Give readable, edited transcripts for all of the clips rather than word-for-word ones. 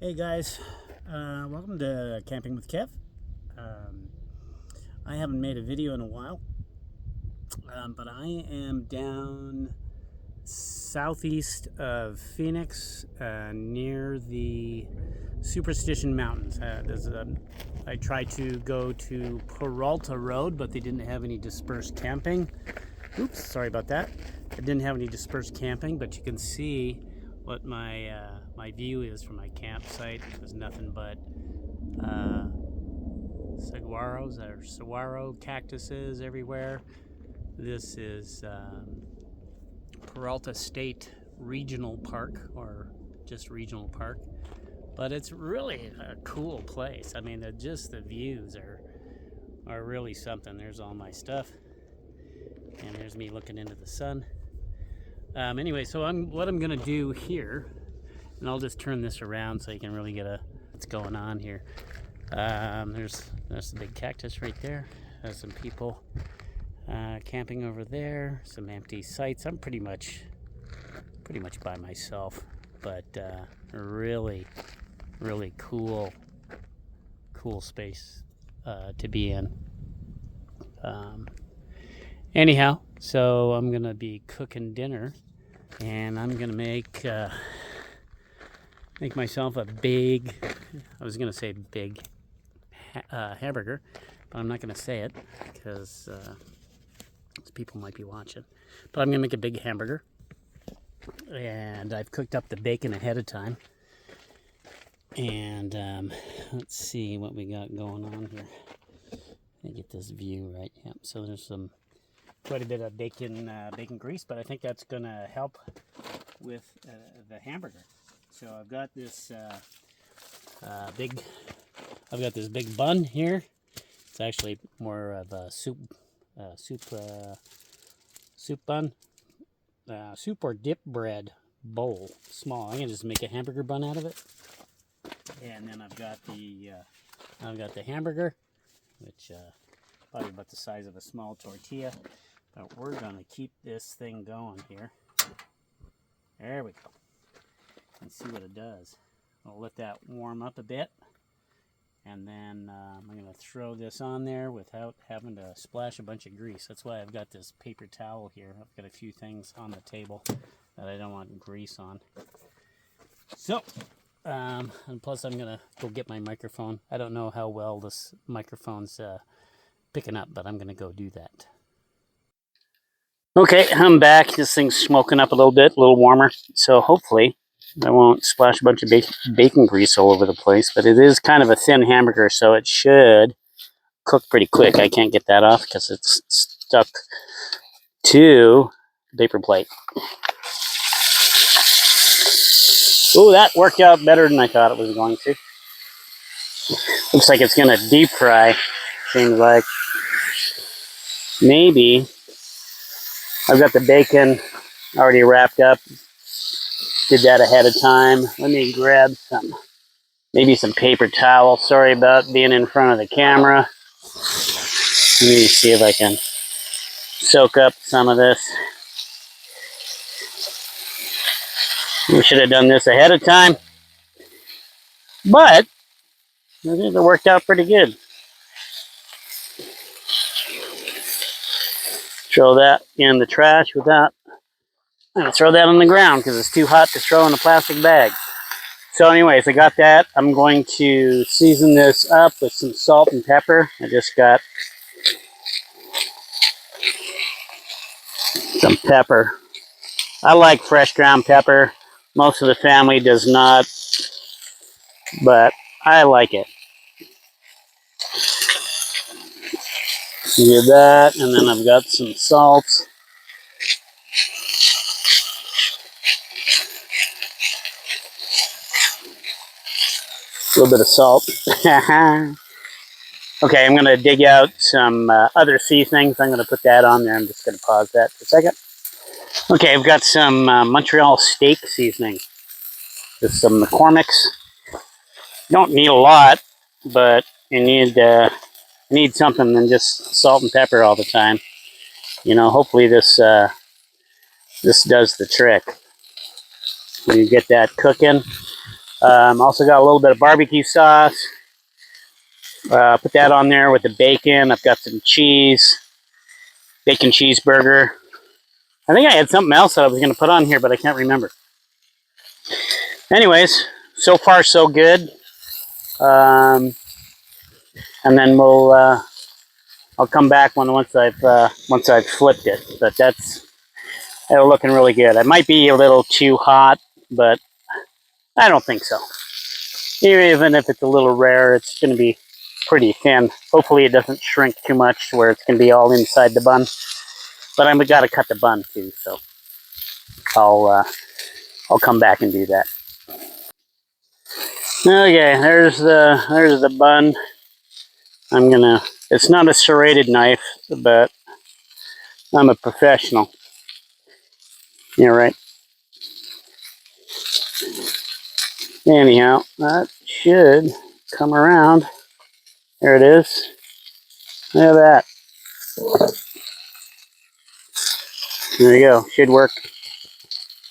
Hey guys, welcome to Camping with Kev. I haven't made a video in a while, but I am down southeast of Phoenix near the Superstition Mountains. I tried to go to Peralta Road, but they didn't have any dispersed camping. Oops, sorry about that. I didn't have any dispersed camping, but you can see what my view is from my campsite. There's nothing but saguaro cactuses everywhere. This is Peralta State Regional Park, or just Regional Park, but it's really a cool place. I mean, the views are really something. There's all my stuff, and there's me looking into the sun. Anyway, so what I'm gonna do here, and I'll just turn this around so you can really get what's going on here. There's the big cactus right there. There's some people camping over there. Some empty sites. I'm pretty much by myself, but really cool space to be in. Anyhow, so I'm gonna be cooking dinner, and I'm gonna make myself a big, I was gonna say big hamburger, but I'm not gonna say it because people might be watching. But I'm gonna make a big hamburger, and I've cooked up the bacon ahead of time. And let's see what we got going on here. Let me get this view right. Yep. So there's quite a bit of bacon grease, but I think that's gonna help with the hamburger. So I've got this big bun here. It's actually more of a soup bun, soup or dip bread bowl, small. I'm gonna just make a hamburger bun out of it, and then I've got the hamburger, which probably about the size of a small tortilla. But we're gonna keep this thing going here. There we go. And see what it does. I'll let that warm up a bit, and then I'm gonna throw this on there without having to splash a bunch of grease. That's why I've got this paper towel here. I've got a few things on the table that I don't want grease on. So, and plus I'm gonna go get my microphone. I don't know how well this microphone's picking up, but I'm gonna go do that. Okay, I'm back. This thing's smoking up a little bit, a little warmer. So hopefully I won't splash a bunch of bacon grease all over the place. But it is kind of a thin hamburger, so it should cook pretty quick. I can't get that off because it's stuck to the paper plate. Oh, that worked out better than I thought it was going to. Looks like it's going to deep fry. Seems like. Maybe. I've got the bacon already wrapped up. Did that ahead of time. Let me grab maybe some paper towel. Sorry about being in front of the camera. Let me see if I can soak up some of this. We should have done this ahead of time, but I think it worked out pretty good. Throw that in the trash with that. I'm going to throw that on the ground because it's too hot to throw in a plastic bag. So anyways, I got that. I'm going to season this up with some salt and pepper. I just got some pepper. I like fresh ground pepper. Most of the family does not, but I like it. Do that, and then I've got some salt. A little bit of salt. Okay, I'm going to dig out some other seasonings. I'm going to put that on there. I'm just going to pause that for a second. Okay, I've got some Montreal steak seasoning. Just some McCormick's. You don't need a lot, but you need something than just salt and pepper all the time. You know, hopefully this does the trick. When you get that cooking, Also got a little bit of barbecue sauce. Put that on there with the bacon. I've got some cheese, bacon cheeseburger. I think I had something else that I was going to put on here, but I can't remember. Anyways, so far so good. And then I'll come back once I've flipped it. But it's looking really good. It might be a little too hot, but I don't think so. Even if it's a little rare, it's going to be pretty thin. Hopefully it doesn't shrink too much to where it's going to be all inside the bun. But I've got to cut the bun too, so I'll come back and do that. Okay, there's the bun. It's not a serrated knife, but I'm a professional. Yeah, right. Anyhow, that should come around. There it is. Look at that. There you go. Should work.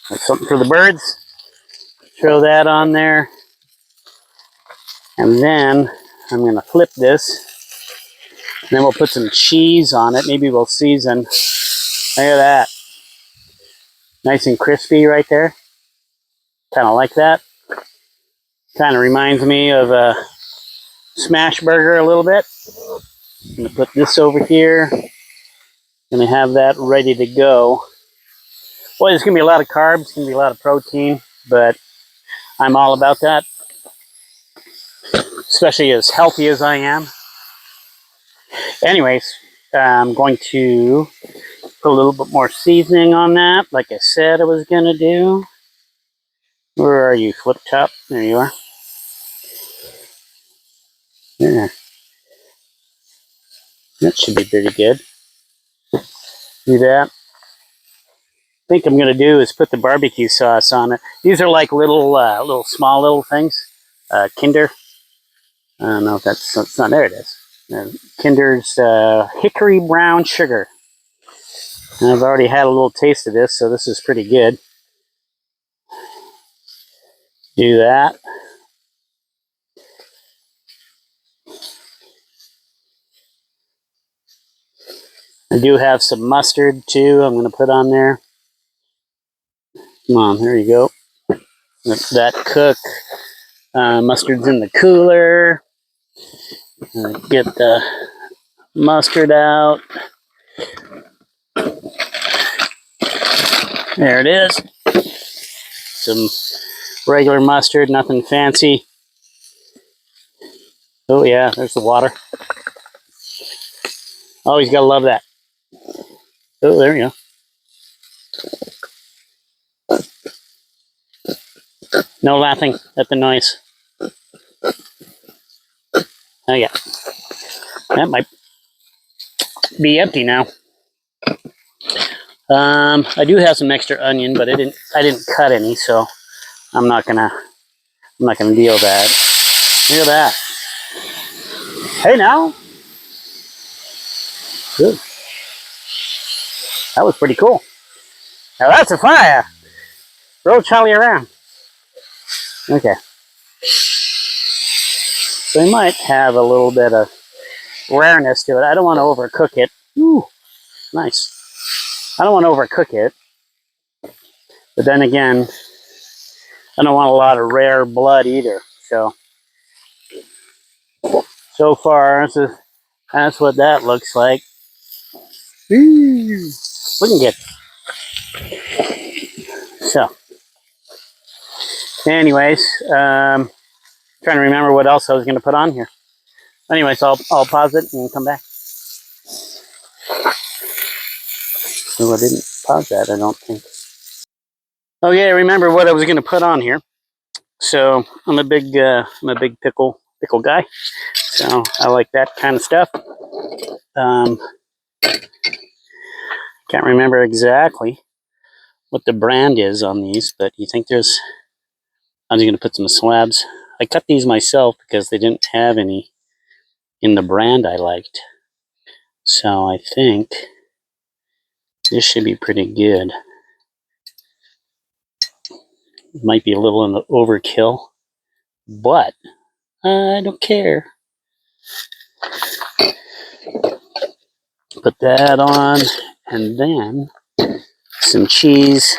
That's something for the birds. Throw that on there. And then I'm going to flip this. And then we'll put some cheese on it. Maybe we'll season. Look at that. Nice and crispy right there. Kind of like that. Kind of reminds me of a smash burger a little bit. I'm going to put this over here. Going to have that ready to go. Boy, there's going to be a lot of carbs. It's going to be a lot of protein. But I'm all about that. Especially as healthy as I am. Anyways, I'm going to put a little bit more seasoning on that, like I said I was going to do. Where are you, Flip Top? There you are. Yeah. That should be pretty good. Do that. I think I'm going to do is put the barbecue sauce on it. These are like little small little things. Kinder. I don't know if that's not, there it is. Kinder's hickory brown sugar. And I've already had a little taste of this, so this is pretty good. Do that. I do have some mustard too. I'm going to put on there. Come on, there you go. Let that cook. Mustard's in the cooler. Get the mustard out. There it is. Some regular mustard, nothing fancy. Oh yeah, there's the water. Always gotta love that. Oh, there you go. No laughing at the noise. Oh yeah. That might be empty now. I do have some extra onion, but I didn't cut any, so I'm not gonna deal with that. Look at that. Hey now. Good. That was pretty cool. Now that's a fire. Roll Charlie around. Okay. So we might have a little bit of rareness to it. I don't want to overcook it. Ooh, nice. I don't want to overcook it. But then again, I don't want a lot of rare blood either. So far, that's what that looks like. Ooh, looking good. So, anyways, trying to remember what else I was going to put on here. Anyways, I'll pause it and come back. So I didn't pause that, I don't think. Okay, I remember what I was going to put on here. So I'm a big pickle guy. So I like that kind of stuff. Can't remember exactly what the brand is on these, but you think there's... I'm just going to put some slabs. I cut these myself because they didn't have any in the brand I liked. So I think this should be pretty good. It might be a little in the overkill. but I don't care. Put that on, and then some cheese.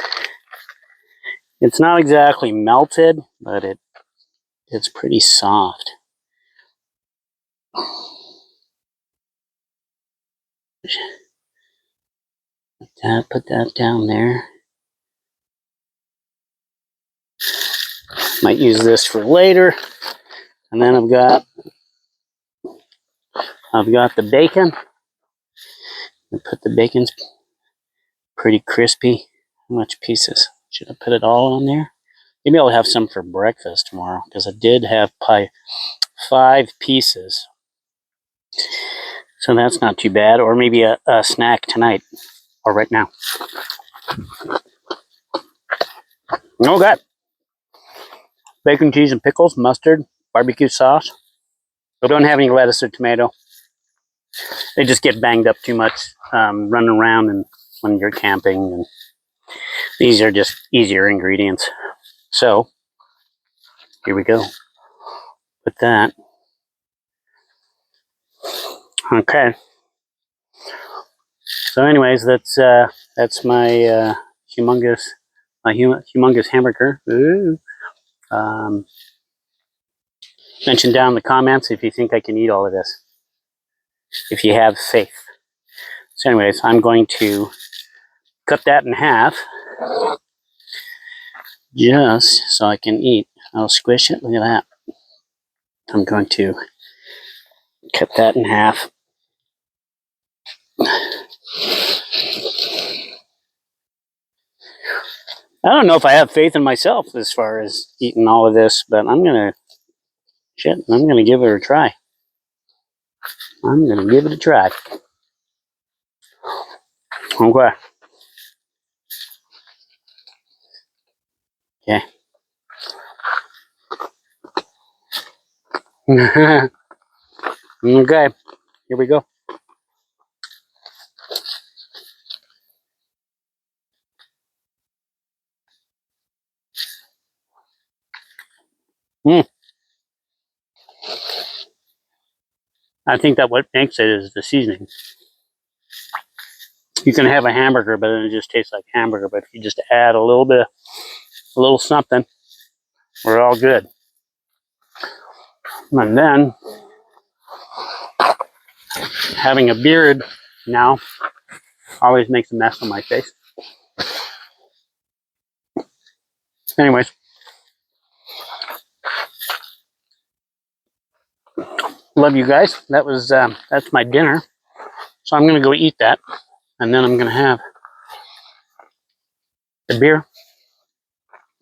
It's not exactly melted, but it's pretty soft. Put that down there. Might use this for later. And then I've got the bacon. I put the bacon's pretty crispy. How much pieces? Should I put it all on there? Maybe I'll have some for breakfast tomorrow, because I did have 5 pieces. So that's not too bad. Or maybe a snack tonight or right now. Okay. Bacon, cheese, and pickles, mustard, barbecue sauce. We don't have any lettuce or tomato. They just get banged up too much running around and when you're camping. And these are just easier ingredients. So here we go with that. Okay. So, anyways, that's my humongous hamburger. Ooh. Mention down in the comments if you think I can eat all of this. If you have faith. So, anyways, I'm going to cut that in half, just so I can eat. I'll squish it. Look at that. I'm going to cut that in half. I don't know if I have faith in myself as far as eating all of this, but I'm gonna give it a try. I'm gonna give it a try. Okay. Okay. Okay. Here we go. I think that what makes it is the seasoning. You can have a hamburger, but then it just tastes like hamburger. But if you just add a little something, we're all good. And then having a beard now always makes a mess on my face. Anyways, love you guys. That's my dinner. So I'm gonna go eat that, and then I'm gonna have the beer,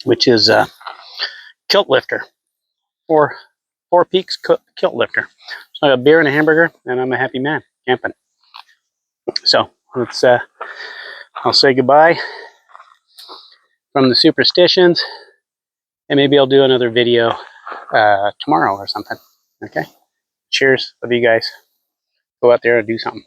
which is Kilt Lifter, Four Peaks Kilt Lifter. So I got a beer and a hamburger, and I'm a happy man camping. So let's I'll say goodbye from the Superstitions, and maybe I'll do another video tomorrow or something. Okay. Cheers. Love you guys. Go out there and do something.